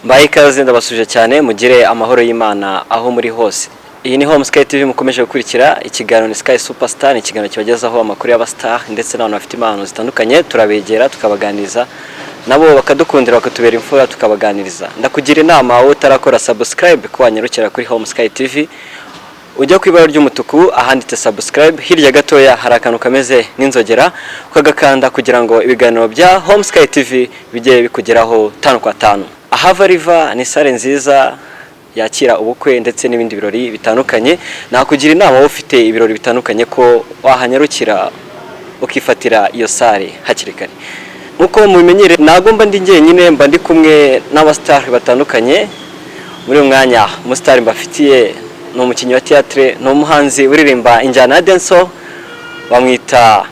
Mbaye ikaze ndabasuje cyane mugire amahoro y'Imana aho muri hose. Iyi ni HomeSky TV mukomeje gukurikira ikiganiro ni Sky Superstar, ikiganiro kibagezaho amakuru y'abastar ndetse n'abantu bafite impano zitandukanye, turabegera tukabaganiriza nabo bakadukundira bakatubera imfura tukabaganiriza. Ndakugira inama wowe utarakora subscribe ko wanyarukira kuri HomeSky TV, ujya ku ibara ry'umutuku ahanditse subscribe, hirya gatoya hari akantu kameze nk'inzogera ukagakanda kugira ngo ibiganiro bya HomeSky TV bijye bikugeraho 5 kwa 5. Ahava riva ni sare nziza yakira ubukwe ndetse n'ibindi birori bitandukanye. Nakugira inama wowe ufite ibirori bitandukanye ko wahanyarukira ukifatira iyo sare hakiri kare. Nkuko mubimenyere nagomba ndi njyenyine, mba ndi kumwe n'abastar batandukanye. Muri umwanya umustar mbafitiye no mukinyi wa theatre, no umuhanzi uririmba injyana ya dancehall, bamwita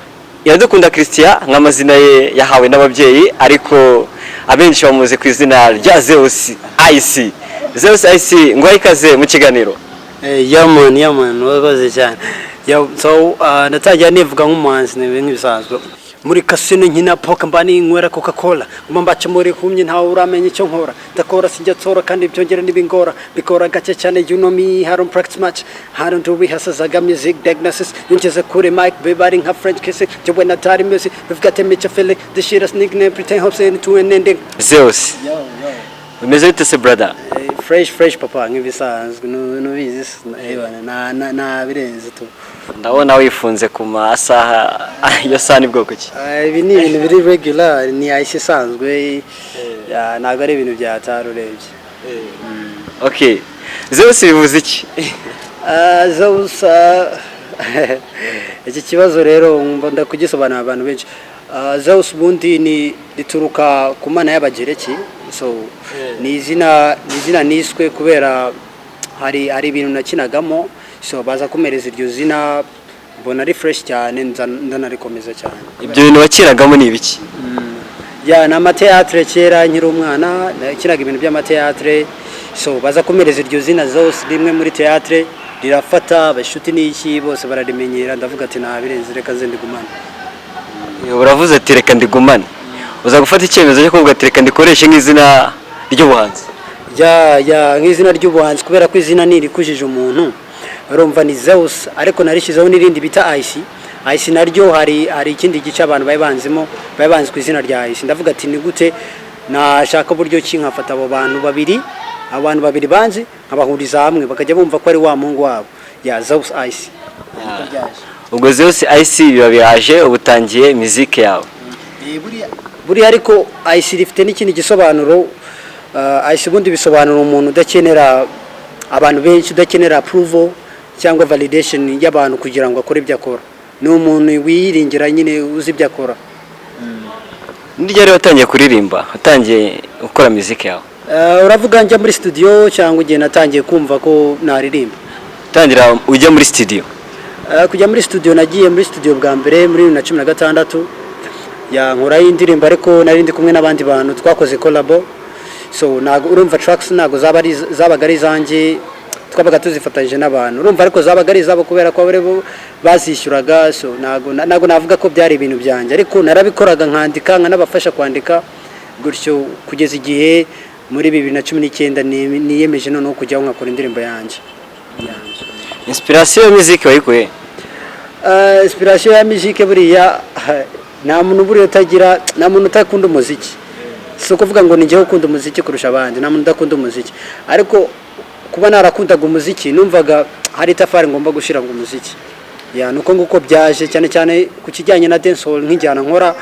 Iradukunda Christian nk'amazina ye yahawe n'ababyeyi, ariko abenshi bamuzi ku izina rya Zeus IC. Zeus IC, ngo ikaze mu kiganiro. Yaman wabaze cyane. So natajya nivuga nk'umuhanzi nk'ibisanzwe. Muri kasino nkina poka mbani nywera Coca-Cola, mbaca muri kumye ntawe uramenye icyo nkora, ndakora sinjya tsora kandi byongera n'ibingora, bikora gake cyane. You know me, I don't practice much, I don't do rehearsals, I got music diagnosis, yinjize kuri mic baby nka French kiss, cyo when atari music, we've got a match feeling, the shit is nickname pretend hopes into an ending. Zeus, umeze bite se brother? Fresh papa nk'ibisanzwe no bizi na birenze tu. Ndabona wifunze ku masaha yo sani bwoko ki? Ibi ni ibintu biri regular, ni ayise isanzwe, ntabwo ari ibintu bya tarurebye. Okay, Zeus bivuze iki? Zeus iki kibazo rero ndakugisobanura abantu benshi. Zeus bundi ni rituruka ku mana y'abagereki, so ni izina niswe kubera hari ibintu nakinagamo, so baza kumereza iryo zina, mbona ari fresh cyane ndanarikomeza cyane. Ibyo bintu wakiragamo ni ibiki? Na amateatre kera nkiri umwana nakiraga ibintu by'amateatre, so baza kumereza iryo zina Zeus rimwe muri teatre rirafata, abashuti n'iki bose bararimenyera, ndavuga ati nabirenze reka zende gumana. Uravuze ati reka ndigumane, uza gufata icyemezo cyo kuvuga ati reka ndikoreshe nk'izina ry'ubuhanzi? Nk'izina ry'ubuhanzi kubera ko izina nirikujije umuntu urumva ni Zeus, ariko narishizeho n'irindi bita IC naryo hari ikindi gice abantu bayibanze ku izina rya IC. Ndavuga ati ni gute nashaka buryo ki nkafata abo bantu babiri banzi nkabahuriza hamwe bakajya bumva ko ari wa mungu wabo, Zeus IC. Ubwo Zeus IC biba biraje ubutangiye muzike yawe? Buri ariko IC rifite n'ikindi gisobanuro. IC bundi bisobanura umuntu udakenera abantu benshi, udakenera approval cyangwa validation y'abantu kugira ngo akore ibyo akora. Ni umuntu wiyiringira nyine uzi ibyo akora. Ndijya rero watangiye kuririmba, watangiye gukora muzike yawe? Uravuga njya muri studio cyangwa ugiye natangiye kumva ko naririmba? Tangira ujya muri studio? Kujya muri studio nagiye muri studio bwa mbere muri 2016, nkora indirimbo ariko nari ndi kumwe n'abandi bantu twakoze collabo, so nago urumva tracks nago zabaga ari zanjye, twabaga tuzifatanyije n'abantu urumva, ariko zabaga ari zabo kubera ko barebo bazishyuraga, so nago navuga ko byari ibintu byanjye, ariko narabikoraga nkandika nkanabafasha kwandika gutyo kugeza igihe muri 2019 niyemeje noneho kujyaho nkakora indirimbo yanjye. Inspiration ya music wayikuye? Inspiration ya music buriya nta muntu utakunda umuziki, so kuvuga ngo ninjye ukunda umuziki kurusha abandi, nta muntu udakunda umuziki, ariko kuba narakundaga umuziki numvaga hari itafari ngomba gushira ngo umuziki, nuko nguko byaje cyane ku kijyanye na dancehall nk'injyana nkora,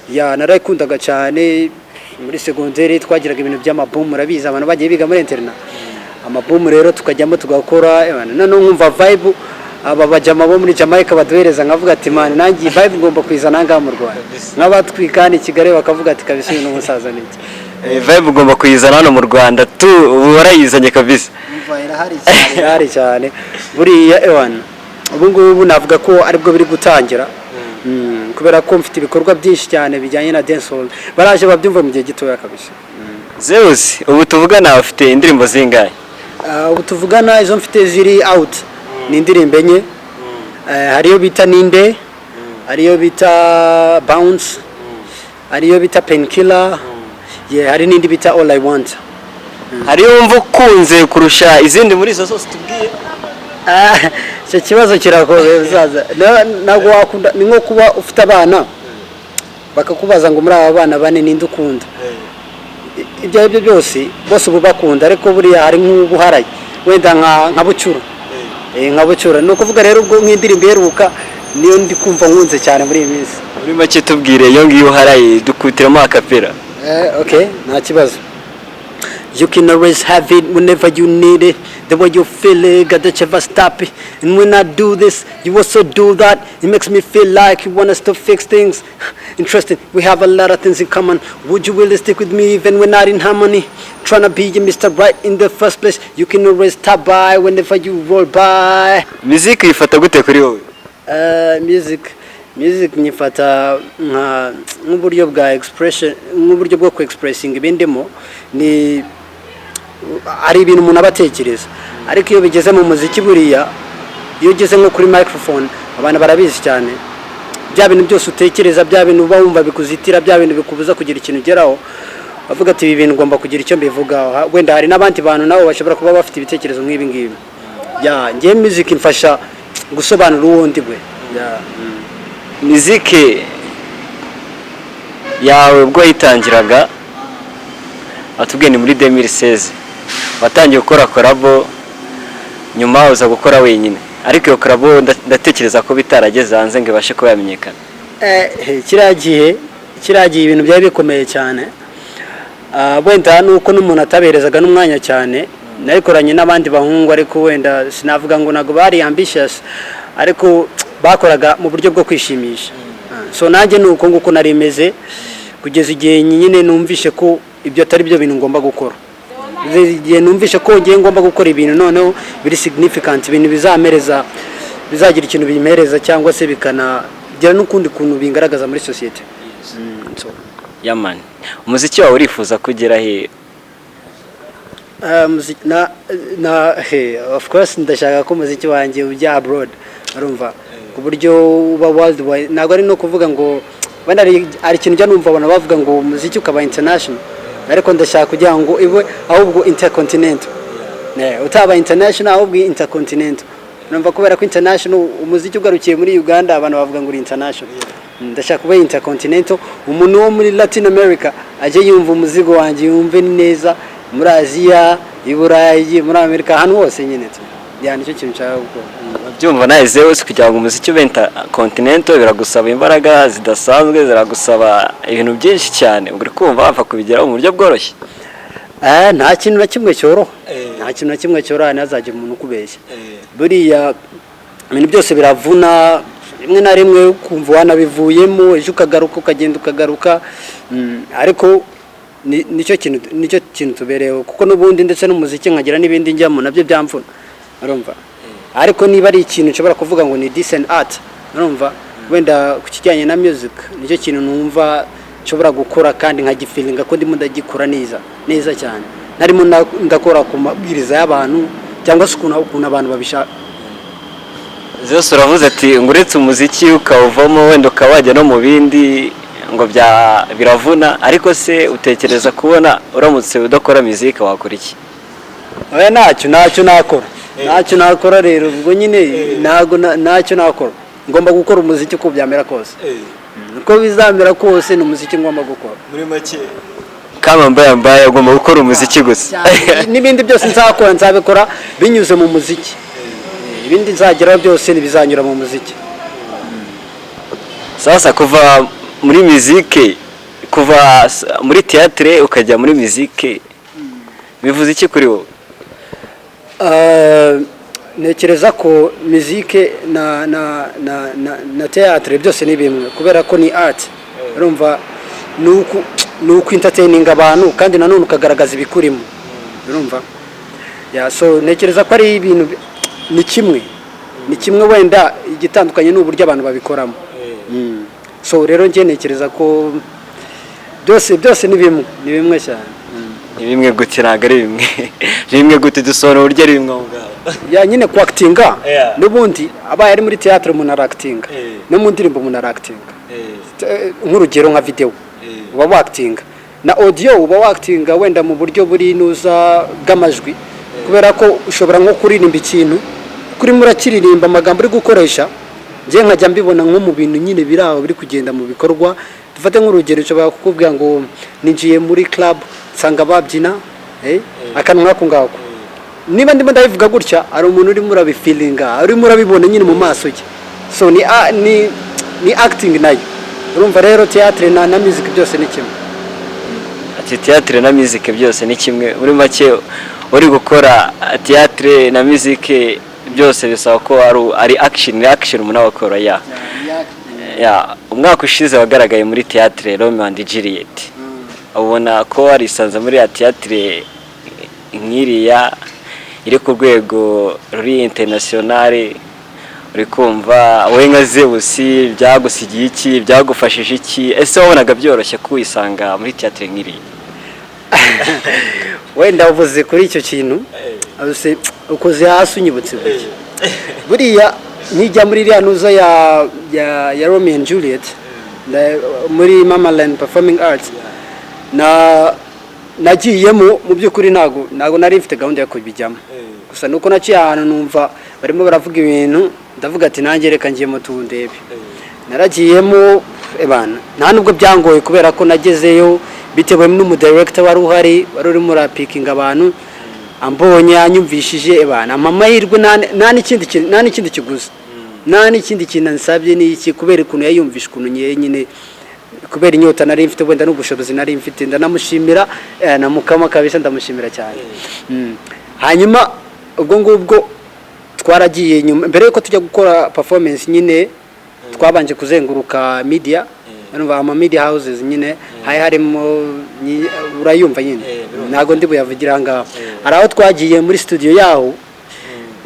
narakundaga cyane. Muri secondaire twagiraga ibintu by'amaboom, urabizi abantu bagiye biga muri internet, amaboom rero tukajyamo tugakora, none nkumva vibe aba bajama bo muri Jamaica baduhereza, nkavuga ati man nangi vibe ngomba kwizana ngaha mu Rwanda, nk'abatwikana Kigali bakavuga ati kabisa uyu n'umusaza niki vibe ugomba kuyizana hano mu Rwanda tu warayizanye kabisa. Hari cyane buriya ubu navuga ko aribwo biri gutangira, kubera ko mfite ibikorwa byinshi cyane bijyanye na dancehall, baraje babyumva mu gihe gitoya kabisa. Zeus, ubu tuvugana ufite indirimbo zingahe? Ubu tuvugana izo mfite ziri out ni indirimbo enye, hariyo bita Ninde, hariyo bita Bounce, hariyo bita Painkiller, hari n'indi bita All I Want. hari wumva ukunze kurusha izindi muri izo zose tubwiye? icyo kibazo kiragoye uzaza ntabwo wakunda, ni nko kuba ufite abana bakakubaza ngo muri aba bana bane ninde ukunda. Ibyo ari byo byose bose ubu bakunda, ariko buriya hari nk'ubuharaye wenda nka bucura, nka bucura. Ni ukuvuga rero ubwo nk'indirimbo iheruka niyo ndi kumva nkunze cyane muri iyi minsi. Muri make tubwire iyo ngiyo uharaye dukutiramo akapera. Okay, nta kibazo. You can always have it whenever you need it. The way you feel it, gotta never stop it. And when I do this, you also do that. It makes me feel like you want us to fix things. Interesting, we have a lot of things in common. Would you really stick with me even we're not in harmony? Trying to be your Mr. Right in the first place. You can always stop by whenever you roll by. Music ifata gute kuri wowe? Music nyifata nk'uburyo bwa expression, nk'uburyo bwo ku expressing ibindimo, ni ari ibintu umuntu abatekereza. Ariko iyo bigeze mu muziki buriya, iyo ugeze nko kuri microphone abantu barabizi cyane, bya bintu byose utekereza, bya bintu uba wumva bikuzitira, bya bintu bikubuza kugira ikintu ugeraho, bavuga ati ibi bintu ngomba kugira icyo mbivugaho. Wenda hari n'abandi bantu nabo bashobora kuba bafite ibitekerezo nk'ibi ngibi. Ngiye music imfasha gusobanura uwundi bwe. Muziki yawe ubwo yitangiraga atubwiye ni muri 2016 watangiye gukora collabo, nyuma uza gukora wenyine, ariko iyo collabo ndatekereza ko bitarageze hanze ngo ibashe kuba yamenyekana. Kiragiye ibintu byari bikomeye cyane. Wenda nuko n'umuntu ataberezaga n'umwanya cyane, nayikoranye n'abandi bahungu, ariko wenda sinavuga ngo nago bari ambitious, ariko bakoraga mu buryo bwo kwishimisha. So nanjye nuko nguko narimeze kugeza igihe nyine numvishe ko ibyo atari byo bintu ngomba gukora. Igihe numvishe ko ngiye ngomba gukora ibintu noneho biri significant, ibintu bizamereza, bizagira ikintu bimereza, cyangwa se bikanagira n'ukundi kuntu bingaragaza muri society. Yaman, umuziki wawe urifuza kugera he? Of course ndashaka ko umuziki wanjye ujya abroad, urumva, ku buryo uba worldwide. Ntabwo ari no kuvuga ngo wenda ari ikintu jya numva abantu bavuga ngo umuziki ukaba international, ariko ndashaka kugira ngo iwe ahubwo intercontinental. Utaba international ahubwo intercontinental. Numva kubera ko international umuziki ugarukiye muri Uganda abantu bavuga ngo uri international. Ndashaka kuba intercontinental, umuntu wo muri Latin America aje yumva umuzigo wanjye, yumve neza muri Aziya, i Burayi, muri Amerika, ahantu hose nyine. Nicyo kintu nshaka gukora. Byumva Nazize wese kugira ngo umuziki ube intercontinental biragusaba imbaraga zidasanzwe, ziragusaba ibintu byinshi cyane, uri kumva wapfa kubigeraho mu buryo bworoshye. Nta kintu na kimwe cyoroha, nta kintu na kimwe cyoroha ntazajye umuntu ukubeshya. Buriya ibintu byose biravuna, rimwe na rimwe ukumva wanabivuyemo, ejo ukagaruka ukagenda ukagaruka, ariko nicyo kintu tubereyeho, kuko n'ubundi ndetse n'umuziki nkagira n'ibindi njyamo nabyo byamvuna, urumva. Ariko niba ari ikintu nshobora kuvuga ngo ni decent art, urumva, wenda ku kijyanye na music nicyo kintu numva nshobora gukora kandi nkagifeelinga ko ndimo ndagikora neza cyane, narimo ndakora ku mabwiriza y'abantu cyangwa se ukuntu abantu babishaka. Zose uravuze ati ngo uretse umuziki ukawuvamo wenda ukawajya no mu bindi ngo biravuna, ariko se utekereza kubona uramutse udakora muziki wakora iki? Ntacyo nakora rero, ubwo nyine ntacyo nakora. Ngomba gukora umuziki uko byamera kose, uko bizamera kose ni umuziki ngomba gukora. Muri make kama mbaye ugomba gukora umuziki gusa, n'ibindi byose nzakora nzabikora binyuze mu muziki, ibindi nzageraho byose nibizanyura mu muziki. Sasa kuva muri muziki, kuva muri théâtre ukajya muri muziki, bivuze iki kuri wowe? Nekereza ko muziki na théâtre byose ni bimwe, kubera ko ni art, urumva, nuko entertaining abantu kandi nanone ukagaragaza ibikurimo, urumva. So nekereza ko ari ibintu ni kimwe, wenda igitandukanye n'uburyo abantu babikoramo. So rero ngiye nekereza ko byose ni bimwe cyane. Ni bimwe gute? Ntabwo ari bimwe. Bimwe gute dusohora uburyo ari bimwe aho ngaho? Nyine ku actinga n'ubundi abaye ari muri théâtre umuntu aractinga, no mu ndirimbo umuntu aractinga. Nk'urugero nka video uba wactinga, na audio uba wactinga wenda mu buryo buri nuza bw'amajwi kubera ko ushobora nko kuririmba ikintu kuri murakiririmba amagambo uri gukoresha je nkajya mbibona nko mu bintu nyine biraho biri kugenda mu bikorwa dufate nk'urugero cyo bakubwira ngo ninjiye muri club sanga babyina akantu nkako ngako niba ndimo ndabivuga gutya ari umuntu uri muri feelinga uri muri abibona nyine mu maso ye so ni acting nayo urumva rero theatre na music byose ni kimwe ati theatre na music byose ni kimwe muri make uri gukora theatre na music byose bisaba ko ari action umuntu abakora ya umwaka ushize wagaragaye muri theatre Romeo and Juliet ubona ko warisanze muri theatre nkiriya iri ku rwego ruri international uri kumva wowe nka Zeusi byagusigiye iki byagufashije iki ese wabonaga byoroshye kuyisanga muri theatre nkiriya wenda uvuze kuri icyo kintu ase ukoze hasi unyibutse buriya nkijya muri iriya nuza ya Romeo and Juliet muri Mamaland Performing Arts nagiyemo mu by'ukuri ntago nari mfite gahunda yo kubijyamo gusa nuko naciye ahantu numva barimo baravuga ibintu ndavuga ati nanjye reka ngiye mu tundebe naragiyemo ebana nta nubwo byangoye kubera ko nagezeyo bitewe n'umudirector wari uhari urimo rapikinga abantu ambonye anyumvishije ebana amahirwe nta n'ikindi kiguzi nta n'ikindi kintu ansabye ni iki kubera ukuntu yayumvisha ukuntu nyine kubera inyota nari mfite wenda n'ubushobozi nari mfite ndanamushimira na mukama kabisa ndamushimira cyane hanyuma ubwo ngubwo twaragiye nyuma mbere yuko tujya gukora performance nyine twabanje kuzenguruka media ama media houses nyine harimo urayumva nyine ntago ndi buyavugira ngaho ari aho twagiye muri studio yaho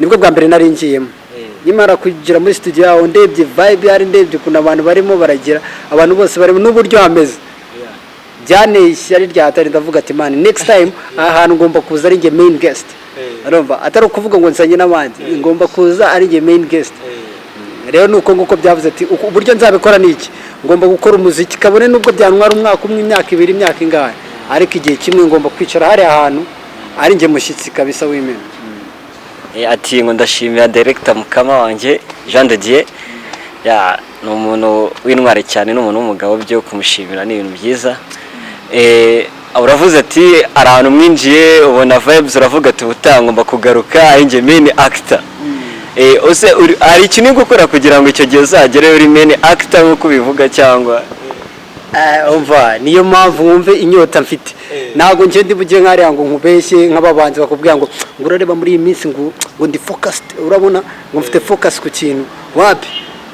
nibwo bwa mbere nari ngiyemo nimara kugira muri studio yaho ndebye vibe yari ndebye kuna abantu barimo baragira abantu bose barimo n'uburyo hameze byane ishyari ryatari ndavuga ati man next time ahantu ngomba kuza ari nge main guest arumva atari ukuvuga ngo nsanye n'abandi ngomba kuza ari nge main guest rero nuko nguko byavuze ati uburyo nzabikora niki ngomba gukora umuziki kabone nubwo byantwara umwaka umwe imyaka ibiri imyaka ingahe ariko igihe kimwe ngomba kwicara hari ahantu ari nge mushyitsi kabisa w'imena ati ngo ndashimira director mukama wanjye Jean de Dieu ya ni umuntu w'intwari cyane n'umuntu w'umugabo byo kumushimira ni ibintu byiza uravuze ati ahantu mwinjiye ubona vibes uravuga ati utangomba kugaruka ari nge main actor ose ari ikintu gukora kugira ngo icyo gihe uzagere uri main actor nkuko bivuga cyangwa umva niyo mpamvu wumve inyota mfite nago nje ndi buje nkari ngo nkubeshye nk'ababanzi bakubwira ngo urareba muri iyi minsi ngo ndi focused urabona ngo mfite focus ku kintu wapi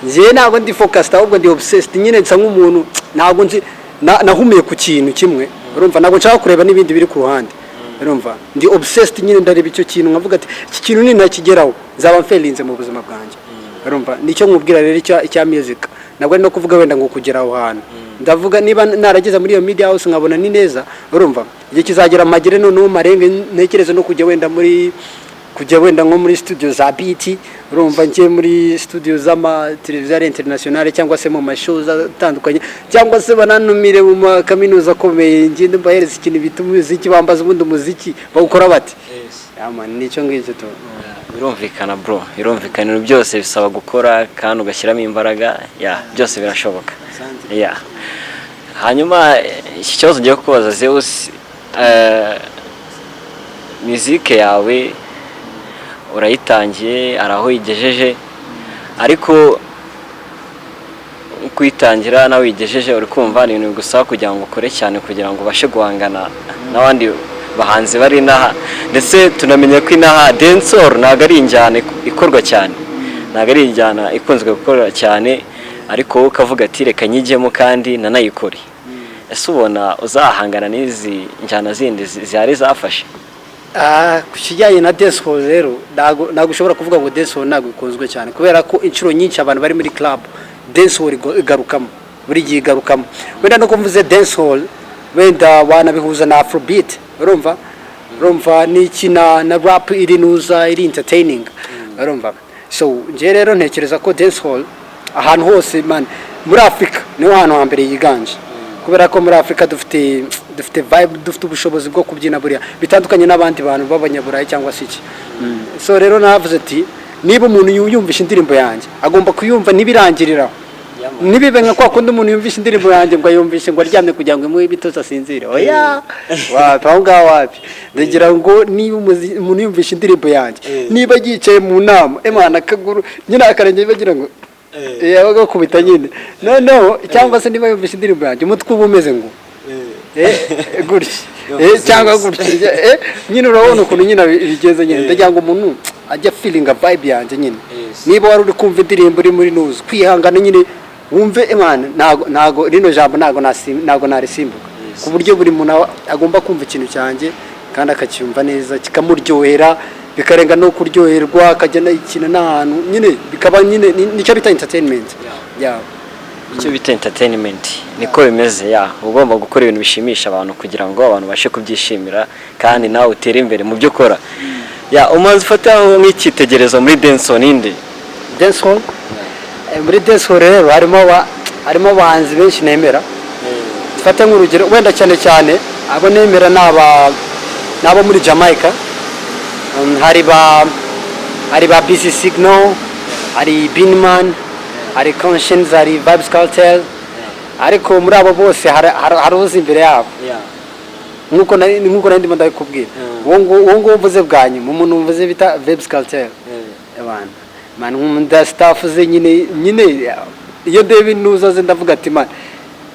nje nago ndi focused ahubwo ndi obsessed nyine nsa nk'umuntu nago nzi nahumiye ku kintu kimwe urumva nago nshaka kureba n'ibindi biri ku ruhande urumva ndi obsessed nyine ndareba icyo kintu nkavuga ati iki kintu ni nakigeraho zaba mfelinze mu buzima bwanjye urumva nicyo nkubwira rero icya music nabwo no kuvuga wenda ngo kugera aho hantu ndavuga niba narageza muri iyo media house nkabona ni neza urumva igihe kizagera amagere noneho marenge ntekereza no kujya wenda nko muri studio za BT urumva ngiye muri studio z'ama televiziyo internationale cyangwa se mu mashows atandukanye cyangwa se bananumire mu makaminuza akomeye ngende mbahereza ikintu bita umuziki bambaza ubundi umuziki bawukora bati nicyo ngicyo to birumvikana bro birumvikana byose bisaba gukora kandi ugashyiramo imbaraga byose birashoboka hanyuma iki kibazo ngiye kubaza Zeus muzike yawe urayitangiye araho yigejeje ariko kwitangira nawe yigejeje uri kumva ni ibintu gusaba kugira ngo ukore cyane kugira ngo ubashe guhangana n'abandi bahanzi bari inaha ndetse tunamenye ko inaha dancehall ntabwo ari injyana ikorwa cyane ntabwo ari injyana ikunzwe gukora cyane ariko ukavuga ati reka nyijyemo kandi nanayikore ese ubona uzahangana n'izi njyana zindi zihari zafashe ku kijyanye na dancehall rero ntabwo ushobora kuvuga ngo dancehall ntabwo ikunzwe cyane kubera ko inshuro nyinshi abantu bari muri club dancehall igarukamo buri gihe igarukamo wenda no kumvuze dancehall wenda wanabihuza na afrobeat urumva n'iki na rap iri nuza iri entertaining urumva so nje rero ntekereza ko dancehall ahantu hose man muri Afrika niho hantu hambere yiganje kubera ko muri Afrika dufite dufite vibe, dufite ubushobozi bwo kubyina buriya bitandukanye n'abandi bantu b'abanyaburayi cyangwa se iki. So rero navuze ati niba umuntu yumvisha indirimbo yanjye agomba kuyumva nibirangirira nibibe nka kwa kundi umuntu yumvisha indirimbo yanjye ngo ayumvishe ngo aryamye kugira ngo imuhe ibitoza asinzire. Oya wapi aho ngaho wapi, ndagira ngo niba umuntu yumvisha indirimbo yanjye niba yicaye mu nama Imana akaguru nyine akarenge bagira ngo bagakubita nyine noneho, cyangwa se niba yumvisha indirimbo yanjye umutwe uba umeze ngo gutya cyangwa gutya nyine urabona ukuntu nyine bigeze nyine. Ndagira ngo umuntu ajya feelinga vibe yanjye nyine. Niba wari uri kumva indirimbo uri muri nuzu kwihangana nyine wumve Imana ntago rino jambo ntago narisimbuka ku buryo buri muntu agomba kumva ikintu cyanjye kandi akacyumva neza kikamuryohera bikarenga no kuryoherwa akajya ikintu n'ahantu nyine bikaba nyine nicyo bita entertainment. Icyo bita entertainment niko bimeze. Ugomba gukora ibintu bishimisha abantu kugira ngo abantu bashe kubyishimira kandi nawe utere imbere mu byo ukora. Umuhanzi ufataho nk'icyitegererezo muri dancehall ninde? Dancehall muri dancehall rero harimo abahanzi benshi nemera. Dufate nk'urugero wenda cyane cyane abo nemera n'abo muri Jamaica. Hari ba BC Signal, hari Binman, hari Conscience, hari Vibes Cartel. Ariko muri abo bose hari uzi imbere yabo nkuko ndimo ndabikubwira. Uwo ngo mvuze bwa nyuma umuntu mvuze bita Vibes Cartel man nkunda staff ze nyine iyo David nuzaze ndavuga ati man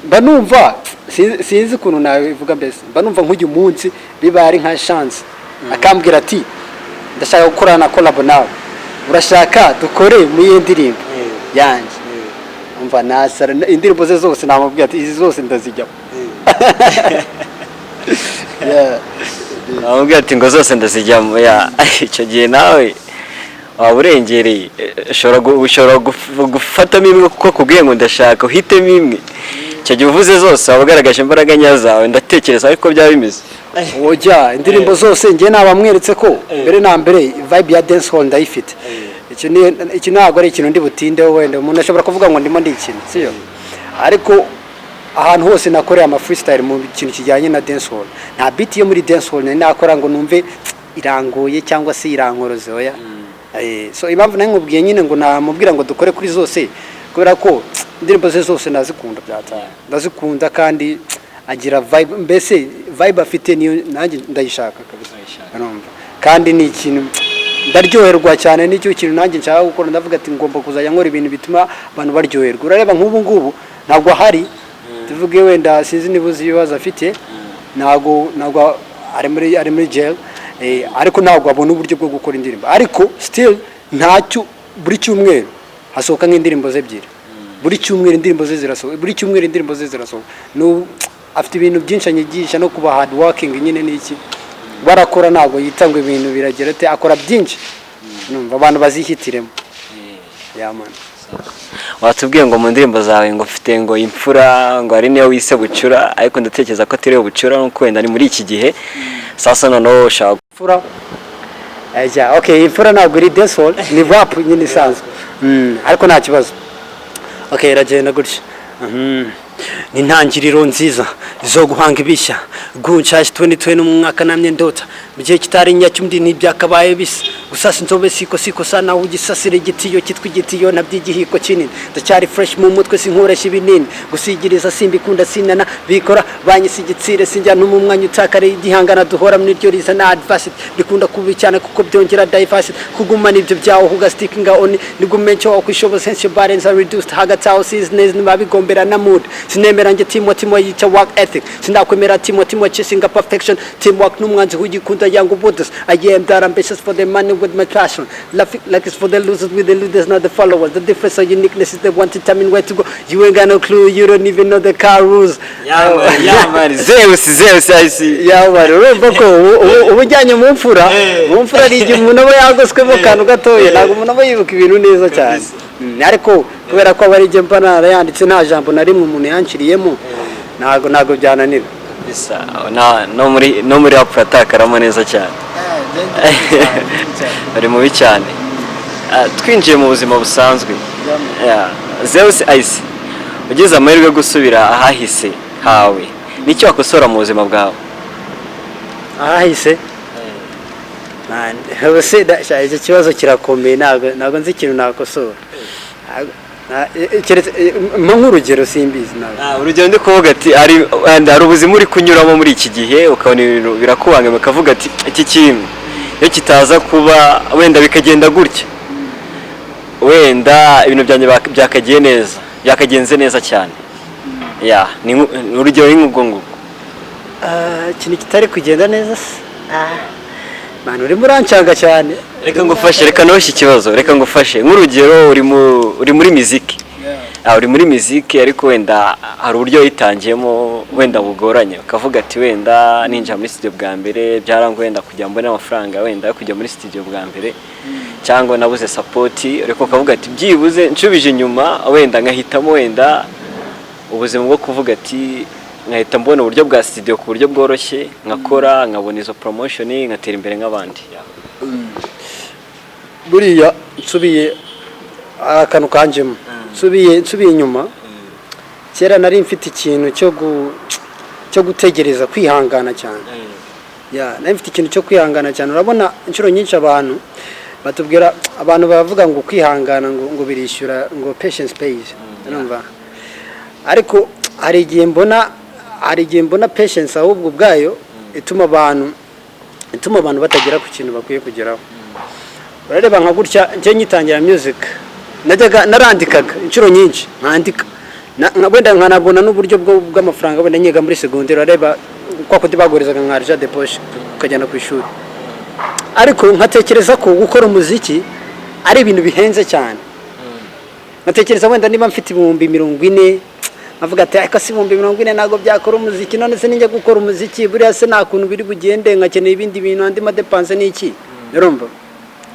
banumva sinzi ukuntu nabivuga mbese banumva nk'uyu munsi biba ari nka chance akambwira ati ndashaka gukorana na collab nawe urashaka dukore mu y'indirimbo yanjye. Umva nasara indirimbo ze zose namubwira ati izi zose ndazijyamo. Namubwira ati ngo zose ndazijyamo. Icyo gihe nawe waba urengereye ushobora gufatamo imwe kuko kubwiye ngo ndashaka uhitemo imwe. Icyo gihe uvuze zose waba ugaragaje imbaraga nyazawe ndatekereza ariko byaba bimeze. Oya indirimbo zose njye nabamweretse ko mbere na mbere vibe ya dancehall ndayifite. Iki ntabwo ari ikintu ndi butinde wenda umuntu ashobora kuvuga ngo ndimo ndikina siyo, ariko ahantu hose nakoreye ama freestyle mu kintu kijyanye na dancehall nta beat yo muri dancehall nakora ngo numve irangoye cyangwa se irankoroze. Oya so impamvu nkubwiye nyine ngo namubwira ngo dukore kuri zose kubera ko indirimbo ze zose nazikunda byataye ndazikunda kandi agira vibe mbese vibe afite niyo nanjye ndayishaka kabisa kandi ni ikintu ndaryoherwa cyane n'icyo kintu nanjye nshaka gukora. Ndavuga ati ngomba kuzajya nkora ibintu bituma abantu baryoherwa. Urareba nk'ubu ngubu ntabwo hari tuvuge wenda sinzi nibuze ibibazo afite ntabwo ari muri jail ariko ntabwo abona uburyo bwo gukora indirimbo ariko still ntacyo buri cyumweru hasohoka nk'indirimbo ze ebyiri buri cyumweru indirimbo ze zirasohoka afite ibintu byinshi anyigisha no kuba hard working nyine n'iki barakora ntabwo yitangwa ibintu biragera ate akora byinshi numva abantu bazihitiremo. Man watubwiye ngo mu ndirimbo zawe ngo ufite ngo imfura ngo ari niyo wise bucura ariko ndatekereza ko atari yo bucura no kwenda ni muri iki gihe sasa noneho ushaka imfura okay imfura ntabwo iri dancehall ni rap nyine isanzwe ariko nta kibazo okay iragenda gutya ni intangiriro nziza zo guhanga ibishya gunshaje 2020 mu mwaka namye ndota mu gihe kitari nyacyumdi n'ibyakabaye bisa gusasa inzobe siko sana ugisasire igitiyo kitwa igitiyo nabyigihiko kinini ndacyari fresh mu mutwe sinkoresha ibinini gusigiriza simbikunda sinana bikora banyisigitsire sinjya no mu mwanya utakare igihangana duhora muri ryo riza na adversity bikunda kubi cyane kuko byongera diversity kuguma nibyo byawo huga stickinga on nigumencho wakwishoboza sense balance reduced hagati aho seasons nibabigombera na mood sinemera nje timo yica work ethic sindakwemera timo chasing perfection teamwork n'umwanzi hugikunda yangu borders I am that ambitious for the money with my passion like it's for the losers with the leaders not the followers the difference of uniqueness is the one to determine where to go you ain't got no clue you don't even know the car rules man Zeus I see man urumva ko ubujyanye mu mfura ari igihe umuntu aba yagoswemo kantu gatoye ntabwo umuntu aba yibuka ibintu neza cyane ariko kubera ko bari je mpanara yanditse nta jambo na rimwe umuntu yanciriyemo ntago byananira bisa no muri rap atakaramo neza cyane bari mubi cyane twinjiye mu buzima busanzwe Zeus Ice ugize amahirwe gusubira ahahise hawe nicyo wakosora mu buzima bwawe? ahahise se icyo kibazo kirakomeye, ntabwo nzi ikintu nakosora. Nk'urugero simbizi nawe. Urugero ndi kuvuga ati hari ubuzima uri kunyuramo muri iki gihe ukabona ibintu birakubangamiye ukavuga ati iki kintu iyo kitaza kuba wenda bikagenda gutya, wenda ibintu byanjye byakagenze neza cyane. Ni urugero nk'ubwo ngubwo. Ikintu kitari kugenda neza se manu urimo urancanga cyane. Reka ngufashe, reka noroshye ikibazo, reka ngufashe nk'urugero uri muri muziki. Uri muri muziki ariko wenda hari uburyo yitangiyemo wenda bugoranye, ukavuga ati wenda ninjira muri studio bwa mbere byarango wenda kujya mbona amafaranga wenda yo kujya muri studio bwa mbere, cyangwa nabuze support, ariko ukavuga ati byibuze nshubije inyuma wenda nkahitamo wenda ubuzima bwo kuvuga ati nkahita mbona uburyo bwa studio ku buryo bworoshye, nkakora nkabona izo promotion nkatera imbere nk'abandi. Buriya nsubiye akantu kanjemo, nsubiye inyuma, kera nari mfite ikintu cyo gutegereza, kwihangana cyane. Nari mfite ikintu cyo kwihangana cyane. Urabona inshuro nyinshi abantu batubwira, abantu bavuga ngo kwihangana ngo birishyura, ngo patience pays, urumva. Ariko hari igihe mbona patience ahubwo ubwayo ituma abantu batagera ku kintu bakwiye kugeraho. Urareba nka gutya njye nyitangira music, narandikaga inshuro nyinshi, nkandika wenda nkanabona n'uburyo bw'amafaranga wenda nyiga muri secondaire. Urareba kwa kuti bagorezaga nka argent de poche ukajyana ku ishuri, ariko nkatekereza ko gukora umuziki ari ibintu bihenze cyane. Nkatekereza wenda niba mfite 40,000 avuga ati ariko si 40,000 ntago byakora umuziki, none se ninjye gukora umuziki buriya se nta kuntu biri bugende, nkakeneye ibindi bintu, andi madepanse n'iki, urumva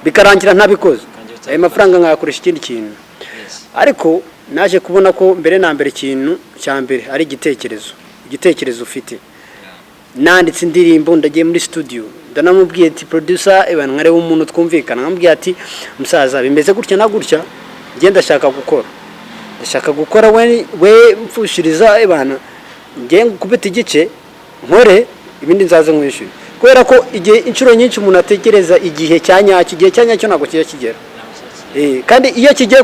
bikarangira ntabikoze, ayo mafaranga nkayakoresha ikindi kintu. Ariko naje kubona ko mbere na mbere ikintu cya mbere ari igitekerezo ufite. Nanditse indirimbo, ndagiye muri studio, ndanamubwiye ati producer ebana nkareba umuntu twumvikana, nkamubwiye ati musaza bimeze gutya na gutya, ngiye ndashaka gukora we mfushiriza ebana ngiye kubita igice nkore ibindi nzaze nkwishyura. Kubera ko igihe inshuro nyinshi umuntu atekereza igihe cyanyacyo ntabwo kigera. Kandi iyo kijya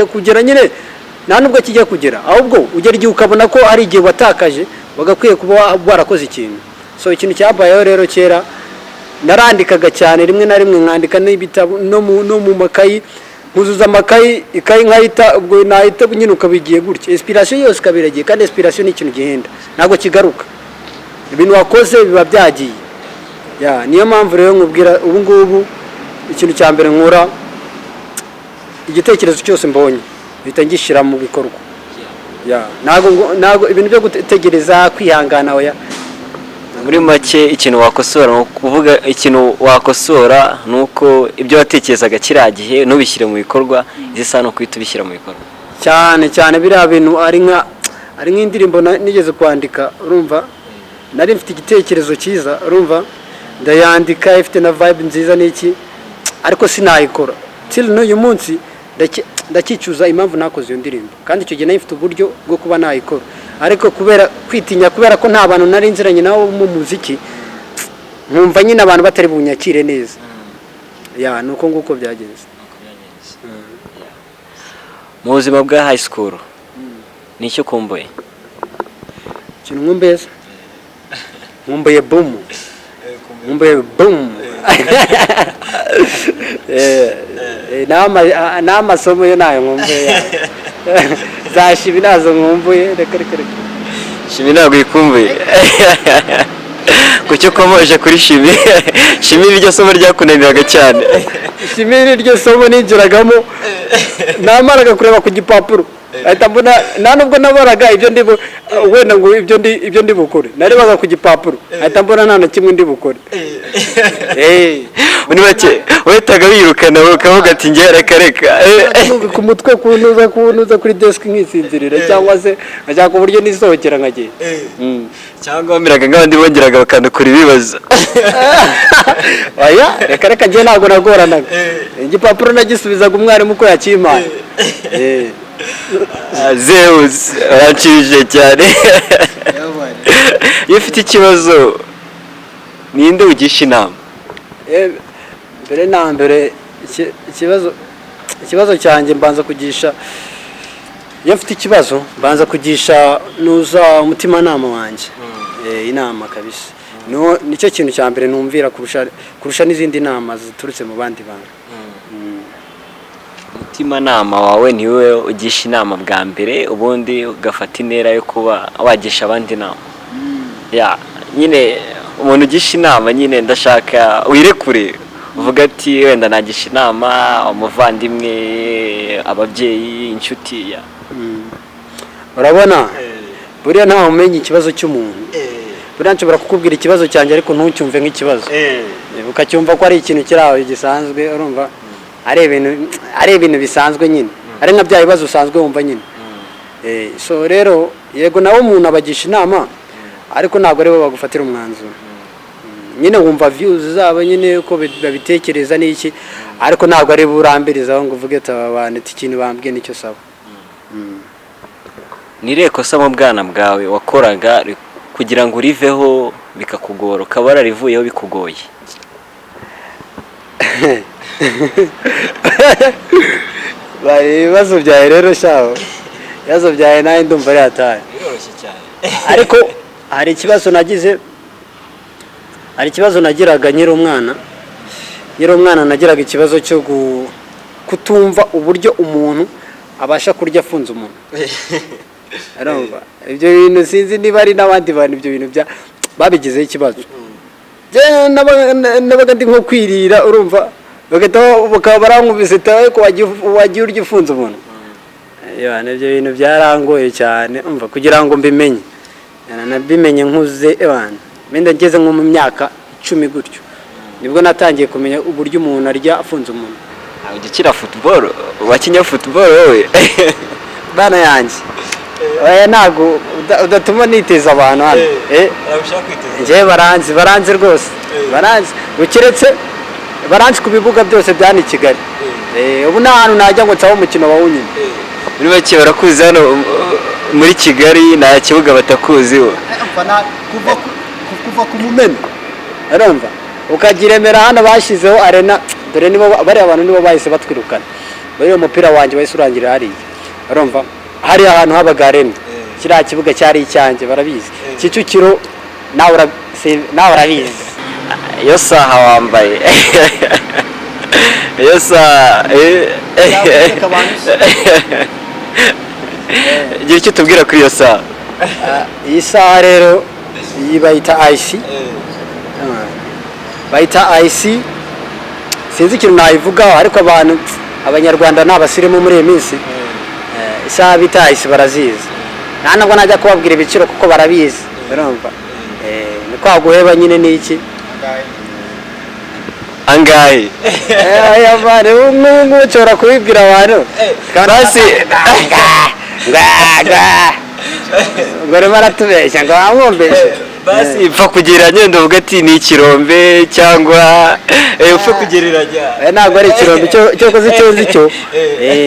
kugera nyine nta nubwo kijya kugera, ahubwo ugera igihe ukabona ko ari igihe watakaje, bagakwiye kuba warakoze ikintu. So ikintu cyabayeho rero, kera narandikaga cyane, rimwe na rimwe nkandika n'ibitabo no mu makayi, nkuzuza amakayi, ikayi nkahita, ubwo nahita nyine ukabigiye gutya, inspiration yose kabiragiye. Kandi inspiration ni ikintu gihenda, ntabwo kigaruka, ibintu wakoze biba byagiye. Niyo mpamvu rero nkubwira ubu ngubu ikintu cya mbere nkora, igitekerezo cyose mbonye bihita ngishyira mu bikorwa. Ntabwo ibintu byo gutegereza, kwihangana oya. Muri make ikintu wakosora, kuvuga ikintu wakosora nuko ibyo watekerezaga kiragihe nubishyire mu bikorwa, zisa no kwita ubishyira mu bikorwa cyane. Biriya bintu ari nk'indirimbo nigeze kwandika, urumva nari mfite igitekerezo cyiza, urumva ndayandika, ifite na vibe nziza n'iki, ariko sinayikora till n'uyu munsi. Ndakicuza impamvu nakoze iyo ndirimbo, kandi icyo gihe nayo ifite uburyo bwo kuba nayikora, ariko kubera kwitinya, kubera ko nta bantu nari nziranye nabo mu muziki, nkumva nyine abantu batari bunyakire neza. Nuko nguko byagenze. Mu buzima bwa high school nicyo kumbuye? Ikintu nkumbuye boom. N'amasomo yo nayo nkumbuye. Za shibi nazo nkumbuye. Reka shibi ntabwo ikumbuye? Kucyo komoje kuri shibi? Shibi iryo somo ryakunaniraga cyane? Shibi iryo somo ninjiragamo namaraga kureba ku gipapuro, ahita mbona nta nubwo nabaraga ibyo ndi wenda ngo ibyo ndi bukore, narebaga ku gipapuro ahita mbona nta na kimwe ndi bukore. Muri make wahitaga wirukana ukavuga ati nge reka ku mutwe kunuza kuri desk nkisinzirira, cyangwa se ashaka uburyo nisohokera nkagiye, cyangwa wamiraga nk'abandi bongeraga bakandukura ibibazo. Reka nge ntabwo nagoranaga, igipapuro nagisubizaga umwarimu ko yakimpaye. Zeus arancishije cyane. iyo ufite ikibazo ninde ugisha inama? mbere na mbere ikibazo cyanjye mbanza kugisha, iyo mfite ikibazo mbanza kugisha nuza umutimanama wanjye inama kabisa. Nicyo kintu cya mbere numvira kurusha n'izindi nama ziturutse mu bandi bantu. Umutimanama wawe niwe ugisha inama bwa mbere, ubundi ugafata intera yo kuba wagisha abandi inama. Nyine umuntu ugisha inama nyine ndashaka wirekure uvuga ati wenda nagisha inama umuvandimwe, ababyeyi, inshuti. Urabona buriya ntawe umenya ikibazo cy'umuntu. Buriya nshobora kukubwira ikibazo cyanjye ariko ntucyumve nk'ikibazo, ukacyumva ko ari ikintu kiri aho gisanzwe. Urumva ari ibintu bisanzwe nyine, ari nka bya bibazo usanzwe wumva nyine. So rero yego nawe umuntu abagisha inama ariko ntabwo ari bo bagufatira umwanzuro. Nyine wumva views zabo nyine uko babitekereza n'iki, ariko ntabwo ari burambirizaho ngo uvuge ati aba bantu ikintu bambwiye nicyo saba. Nireko sa mu bwana bwawe wakoraga kugira ngo uriveho bikakugora, ukaba wararivuyeho bikugoye? Ibibazo byawe rero shaho, ibibazo byawe nawe ndumva ari hatari. Biroroshye cyane. Ariko hari ikibazo nagiraga nyiri umwana nagiraga ikibazo cyo kutumva uburyo umuntu abasha kurya afunze umuntu. Arumva ibyo bintu sinzi niba ari n'abandi bantu ibyo bintu babigizeho ikibazo. Nabaga ndi nko kwirira, urumva bakaba barankubise ko wagiye urya ufunze umuntu. Ibyo bintu byarangoye cyane, umva kugira ngo mbimenye. Nabimenye nkuze menda ngeze nko mu myaka 10 gutyo nibwo natangiye kumenya uburyo umuntu arya afunze umuntu. Ugikira football, wakinya football wowe? Bana yanjye oya ntago udatuma niteza abantu hano. Arabishaka kwiteza. Nje baranze rwose, baranze ukiretse baranze ku bibuga byose byani Kigali. Ubu nta hantu najya ngo nsaho umukino bawunyine. Muri bake barakuzi hano muri Kigali, nta kibuga batakuziho. Kuva ku Mumena arumva ukagiremera hano bashyizeho arena, dore nibo bari abantu nibo bahise batwirukana. Bari umupira wanjye wahise urangira hariya, arumva hari ahantu habaga arena, kiriya kibuga cyari icyanjye barabizi. Kicukiro nawe urabizi. Iyo saha wambaye iyo saha gira icyo tubwira kuri iyo saha. Iyi saha rero bayita IC, bayita IC. Sinzi ikintu nayivugaho ariko abanyarwanda ni abasirimu muri iyi minsi. Isaha bita IC barazizi, nta nubwo najya kubabwira ibiciro kuko barabizi. Urumva ni kwa guheba nyine n'iki angahe. Aya bane n'ubu nshobora kubibwira abantu basi ngo rero baratubeshya ngo bamwumveshe. Basi ipfa kugereranya ndavuga ati ni ikirombe cyangwa upfa kugereranya. Ntabwo ari ikirombe cyo koze icyo nzi cyo.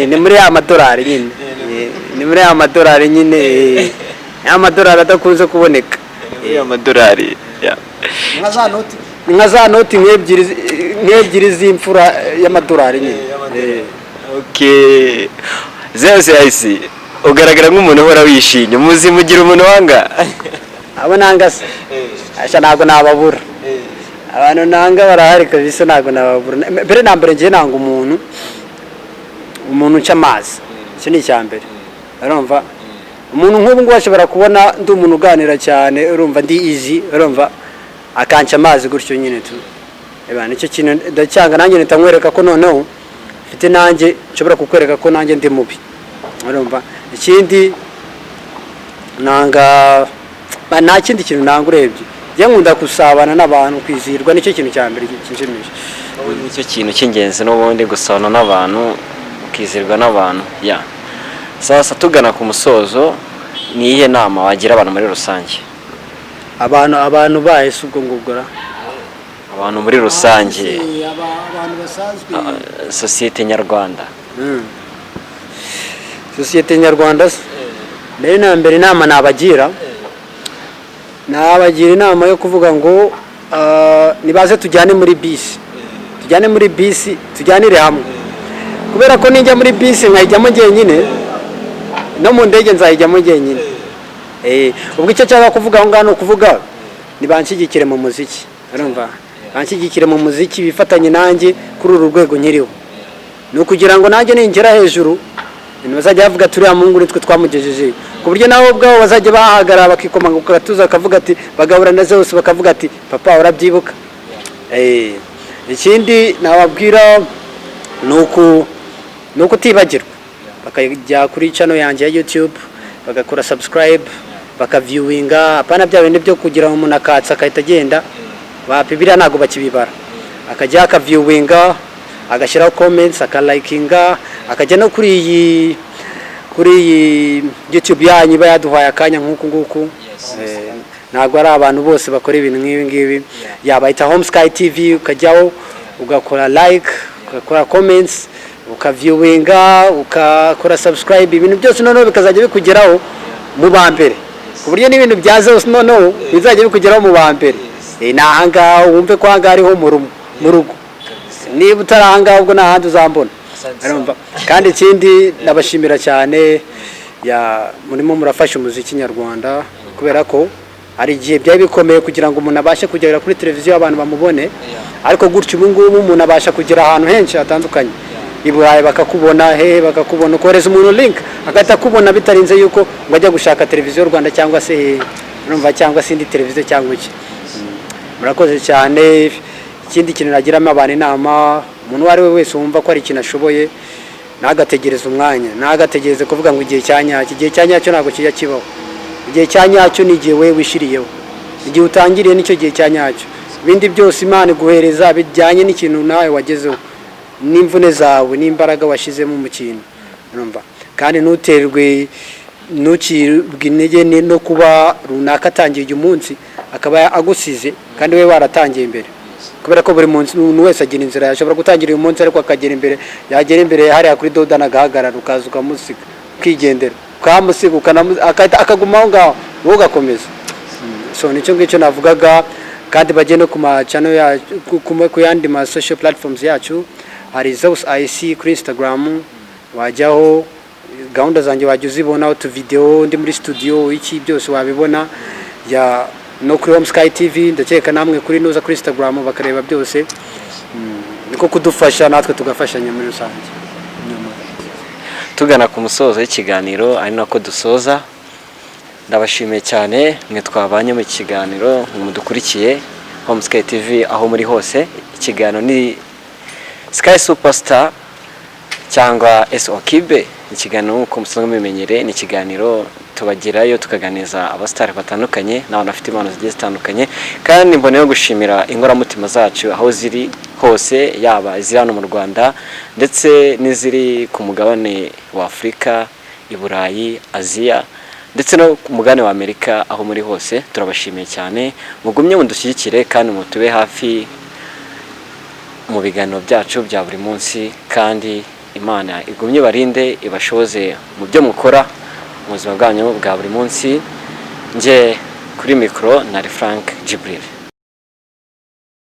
Ni muri ya madolari nyine, ni muri ya madolari nyine, ya madolari adakunze kuboneka. Ya madolari nka za noti nk'ebyiri z'imfura y'amadolari nyine. Okay, zose ugaragara nk'umuntu uhora wishimye. Muzi mugira umuntu wanga? Abo nanga se asha ntabwo nababura. Abantu nanga barahari kabisa, ntabwo nababura. Mbere na mbere ngiye nanga umuntu uca amazi, icyo ni icyambere. Urumva umuntu nk'ubu ngo ashobora kubona ndi umuntu uganira cyane, urumva ndi easy, urumva akanca amazi gutyo nyine tu. Nicyo kintu ndacyanga nanjye nitamwereka ko noneho mfite nanjye nshobora kukwereka ko nanjye ndi mubi. Urumva ikindi nanga nta kindi kintu nanga urebye, njye nkunda gusabana n'abantu, kwizihirwa nicyo kintu cya mbere kinshimisha. Nicyo kintu cy'ingenzi n'ubundi, gusabana n'abantu ukizihirwa n'abantu. Sasa tugana ku musozo, ni iyihe nama wagira abantu muri rusange? Abantu bahise ubwo ngubwo abantu muri rusange, abantu basanzwe, sosiyete nyarwanda. Sosiyete nyarwanda mbere na mbere inama nabagira nabagira inama yo kuvuga ngo nibaze tujyane muri bisi, tujyanire hamwe, kubera ko ninjya muri bisi nkayijyamo njyenyine no mu ndege nzayijyamo njyenyine. Ubwo icyo cyangwa kuvuga aho ngaho ukuvuga nibanshyigikire mu muziki, urumva, banshyigikire mu muziki, bifatanye nanjye kuri uru rwego nkiriho, ni ukugira ngo nanjye ningera hejuru bazajya bavuga turiya Mungu nitwe twamugejeje, ku buryo nabo ubwabo bazajya bahagarara bakikomanga ku gatuza bakavuga ati, bagahura na Zeus bakavuga ati papa urabyibuka. Ikindi nababwira ni ukutibagirwa, bakajya kuri channel yanjye ya YouTube bagakora subscribe, bakaviewinga, apana bya bindi byo kugira ngo umuntu akatsa akahita agenda, bapibira ntago bakibibara, akajya akaviewinga, agashyiraho comments, akalikinga, akajya no kuri iyi YouTube yanyu bayaduhaye akanya nk'uku nguku. Ntago ari abantu bose bakora ibintu nk'ibi ngibi, yabayita HomeSky TV, ukajyaho ugakora like, ugakora comments, ukaviewinga, ukakora subscribe, ibintu byose noneho bikazajya bikugeraho mu bambere, ku buryo n'ibintu byaze noneho bizajya bikugeraho mu bambere. Nahanga wumve ko hanga ariho mu rugo, niba utarahanga ubwo nahandi uzambona. Kandi ikindi nabashimira cyane murimo murafasha umuziki nyarwanda, kubera ko ari igihe byari bikomeye kugira ngo umuntu abashe kugera kuri televiziyo abantu bamubone, ariko gutyo ubu ngubu umuntu abasha kugera ahantu henshi hatandukanye, i Burayi bakakubona, bakakubona, ukohereza umuntu link agahita akubona bitarinze yuko ngo ajya gushaka televiziyo Rwanda cyangwa se cyangwa se indi televiziyo cyangwa iki. Murakoze cyane. Ikindi kintu nagiramo abantu inama, umuntu wari we wese wumva ko ari ikintu ashoboye, nagategereza umwanya, nagategereze kuvuga ngo igihe cyanyacyo ntabwo kijya kibaho. Igihe cyanyacyo ni igihe wewe wishiriyeho, igihe utangiriye nicyo gihe cyanyacyo. Ibindi byose Imana iguhereza bijyanye n'ikintu nawe wagezeho, n'imvune zawe n'imbaraga washizemo mu kintu, urumva. Kandi ntukirwe intege no kuba runaka atangiye uyu munsi akaba agusize kandi we waratangiye imbere, kubera ko buri muntu wese agira inzira, yashobora gutangira uyu munsi ariko akagera imbere, yagera imbere hariya kuri dodana agahagarara, ukaza ukamusiga ukigendera, ukamusiga akaguma aho ngaho wowe ugakomeza. So nicyo ngicyo navugaga. Kandi bagende ku channel yacu, ku yandi ma social platforms yacu, hari Zeus IC kuri Instagram, wajyaho gahunda zanjye wajya uzibona, utu video ndi muri studio, iki byose wabibona, no kuri HomeSky TV, ndakeka namwe kuri nuza kuri Instagram bakareba byose. Niko kudufasha natwe tugafashanya muri rusange. Tugana ku musozo w'ikiganiro ari nako dusoza. Ndabashimiye cyane mwe twabanye mu kiganiro, mudukurikiye HomeSky TV aho muri hose. Ikiganiro ni Sky Superstar cyangwa SOKB. Ikiganiro uko musanzwe mumenyere, ni ikiganiro tubagirayo tukaganiza abastar batandukanye n'abantu bafite impano zigiye zitandukanye. Kandi mboneyeho gushimira inkoramutima zacu aho ziri hose, yaba iziri hano mu Rwanda ndetse n'iziri ku mugabane wa Afrika, i Burayi, Aziya ndetse no ku mugabane wa Amerika. Aho muri hose turabashimiye cyane, mugumye mudushyigikire kandi mutube hafi mu biganiro byacu bya buri munsi. Kandi Imana igumye barinde, ibashoze mu byo mukora mu buzima bwanyu bwa buri munsi. Nje kuri mikoro nari Frank Jibril.